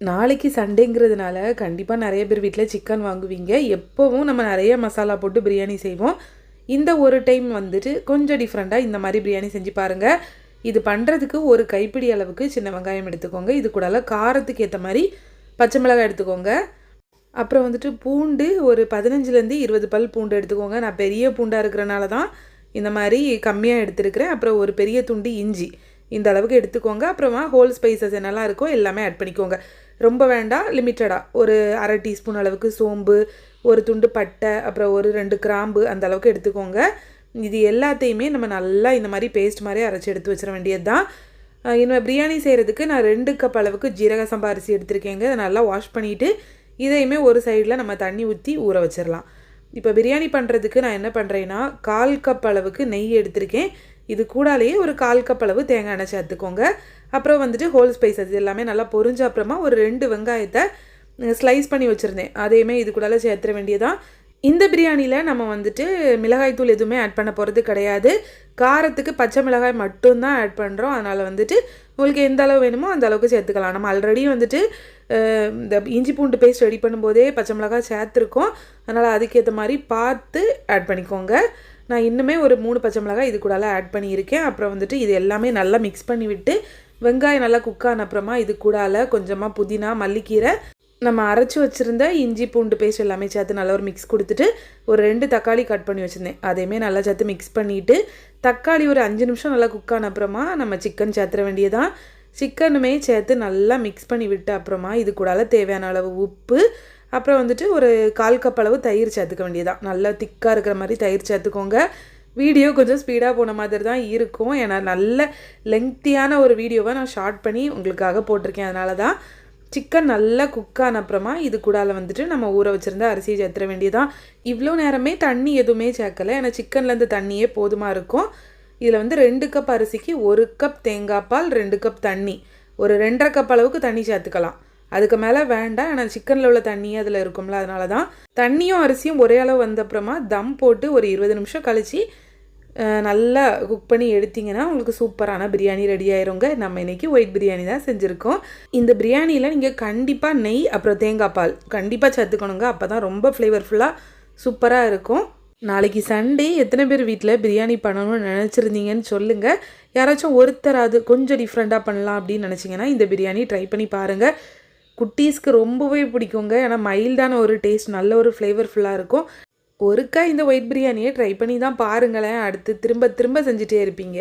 நாளைக்கு சண்டேங்கிறதுனால கண்டிப்பாக நிறைய பேர் வீட்டில் சிக்கன் வாங்குவீங்க. எப்போவும் நம்ம நிறைய மசாலா போட்டு பிரியாணி செய்வோம். இந்த ஒரு டைம் வந்துட்டு கொஞ்சம் டிஃப்ரெண்ட்டாக இந்த மாதிரி பிரியாணி செஞ்சு பாருங்கள். இது பண்ணுறதுக்கு ஒரு கைப்பிடி அளவுக்கு சின்ன வெங்காயம் எடுத்துக்கோங்க. இது கூடலாம் காரத்துக்கு ஏற்ற மாதிரி பச்சை மிளகாய் எடுத்துக்கோங்க. அப்புறம் வந்துட்டு பூண்டு ஒரு 15லேருந்து 20 பல் பூண்டு எடுத்துக்கோங்க. நான் பெரிய பூண்டாக இருக்கிறனால தான் இந்த மாதிரி கம்மியாக எடுத்துருக்கிறேன். அப்புறம் ஒரு பெரிய துண்டு இஞ்சி இந்த அளவுக்கு எடுத்துக்கோங்க. அப்புறமா ஹோல் ஸ்பைசஸ் என்னெல்லாம் இருக்கோ எல்லாமே ஆட் பண்ணிக்கோங்க. ரொம்ப வேண்டாம், லிமிட்டடாக ஒரு அரை டீஸ்பூன் அளவுக்கு சோம்பு, ஒரு துண்டு பட்டை, அப்புறம் ஒரு 2 கிராம்பு அந்த அளவுக்கு எடுத்துக்கோங்க. இது எல்லாத்தையுமே நம்ம நல்லா இந்த மாதிரி பேஸ்ட் மாதிரி அரைச்சி எடுத்து வச்சிட வேண்டியது தான். இன்னும் பிரியாணி செய்கிறதுக்கு நான் 2 கப் அளவுக்கு ஜீரக சம்பா அரிசி எடுத்திருக்கேங்க. அதை நல்லா வாஷ் பண்ணிவிட்டு இதையுமே ஒரு சைடில் நம்ம தண்ணி ஊற்றி ஊற வச்சிடலாம். இப்போ பிரியாணி பண்ணுறதுக்கு நான் என்ன பண்ணுறேன்னா 1/4 கப் அளவுக்கு நெய் எடுத்திருக்கேன். இது கூடாலேயே ஒரு 1/4 கப் அளவு தேங்காய் எண்ணெய் சேர்த்துக்கோங்க. அப்புறம் வந்துட்டு ஹோல் ஸ்பைசஸ் எல்லாமே நல்லா பொரிஞ்ச அப்புறமா ஒரு 2 வெங்காயத்தை ஸ்லைஸ் பண்ணி வச்சுருந்தேன். அதையுமே இது கூடால சேர்த்துற வேண்டியதான். இந்த பிரியாணியில் நம்ம வந்துட்டு மிளகாய்த்தூள் எதுவுமே ஆட் பண்ண போகிறது கிடையாது. காரத்துக்கு பச்சை மிளகாய் மட்டும்தான் ஆட் பண்ணுறோம். அதனால் வந்துட்டு உங்களுக்கு எந்த அளவு வேணுமோ அந்த அளவுக்கு சேர்த்துக்கலாம். நம்ம ஆல்ரெடி வந்துட்டு இந்த இஞ்சி பூண்டு பேஸ்ட் ரெடி பண்ணும்போதே பச்சை மிளகாய் சேர்த்துருக்கோம். அதனால் அதுக்கேற்ற மாதிரி பார்த்து ஆட் பண்ணிக்கோங்க. நான் இன்னுமே ஒரு 3 பச்சை மிளகாய் இது கூடால ஆட் பண்ணியிருக்கேன். அப்புறம் வந்துட்டு இது எல்லாமே நல்லா மிக்ஸ் பண்ணி விட்டு வெங்காயம் நல்லா குக் ஆன அப்புறமா இது கூடால கொஞ்சமாக புதினா, மல்லிக்கீரை, நம்ம அரைச்சி வச்சுருந்த இஞ்சி பூண்டு பேஸ்ட் எல்லாமே சேர்த்து நல்லா ஒரு மிக்ஸ் கொடுத்துட்டு ஒரு 2 தக்காளி கட் பண்ணி வச்சுருந்தேன். அதையுமே நல்லா சேர்த்து மிக்ஸ் பண்ணிவிட்டு தக்காளி ஒரு 5 நிமிஷம் நல்லா குக் ஆன அப்புறமா நம்ம சிக்கன் சேர்த்துற வேண்டியதான். சிக்கனுமே சேர்த்து நல்லா மிக்ஸ் பண்ணி விட்டு அப்புறமா இது கூடால தேவையான அளவு உப்பு, அப்புறம் வந்துட்டு ஒரு 1/4 கப் அளவு தயிர் சேர்த்துக்க வேண்டியதான். நல்லா திக்காக இருக்கிற மாதிரி தயிர் சேர்த்துக்கோங்க. வீடியோ கொஞ்சம் ஸ்பீடாக போன மாதிரி தான் இருக்கும். ஏன்னா நல்ல லெங்க்த்தியான ஒரு வீடியோவை நான் ஷார்ட் பண்ணி உங்களுக்காக போட்டிருக்கேன். அதனால தான் சிக்கன் நல்லா குக் ஆன அப்புறமா இது கூடால வந்துட்டு நம்ம ஊற வச்சுருந்த அரிசியை சேர்த்துற வேண்டியதான். இவ்வளோ நேரமே தண்ணி எதுவுமே சேர்க்கலை. ஏன்னா சிக்கன்லேருந்து தண்ணியே போதுமாக இருக்கும். இதில் வந்து 2 கப் அரிசிக்கு 1 கப் தேங்காய் பால், 2 கப் தண்ணி, ஒரு 2.5 கப் அளவுக்கு தண்ணி சேர்த்துக்கலாம். அதுக்கு மேலே வேண்டாம். ஏன்னா சிக்கனில் உள்ள தண்ணியே அதில் இருக்கும்ல, அதனால தான். தண்ணியும் அரிசியும் ஒரே அளவு வந்த அப்புறமா தம் போட்டு ஒரு 20 நிமிஷம் கழித்து நல்லா குக் பண்ணி எடுத்திங்கன்னா உங்களுக்கு சூப்பரான பிரியாணி ரெடி ஆயிருங்க. நம்ம இன்றைக்கி ஒயிட் பிரியாணி தான் செஞ்சுருக்கோம். இந்த பிரியாணியில் நீங்கள் கண்டிப்பாக நெய் அப்புறம் தேங்காய் பால் கண்டிப்பாக சேர்த்துக்கணுங்க. அப்போ தான் ரொம்ப ஃப்ளேவர்ஃபுல்லாக சூப்பராக இருக்கும். நாளைக்கு சண்டே எத்தனை பேர் வீட்டில் பிரியாணி பண்ணணும்னு நினச்சிருந்தீங்கன்னு சொல்லுங்கள். யாராச்சும் ஒருத்தராது கொஞ்சம் டிஃப்ரெண்ட்டாக பண்ணலாம் அப்படின்னு நினச்சிங்கன்னா இந்த பிரியாணி ட்ரை பண்ணி பாருங்கள். குட்டீஸ்க்கு ரொம்பவே பிடிக்குங்க. ஏன்னா மைல்டான ஒரு டேஸ்ட், நல்ல ஒரு ஃப்ளேவர்ஃபுல்லாக இருக்கும். ஒருக்கா இந்த ஒயிட் பிரியாணியை ட்ரை பண்ணி தான் பாருங்களேன். அடுத்து திரும்ப திரும்ப செஞ்சுட்டே இருப்பீங்க.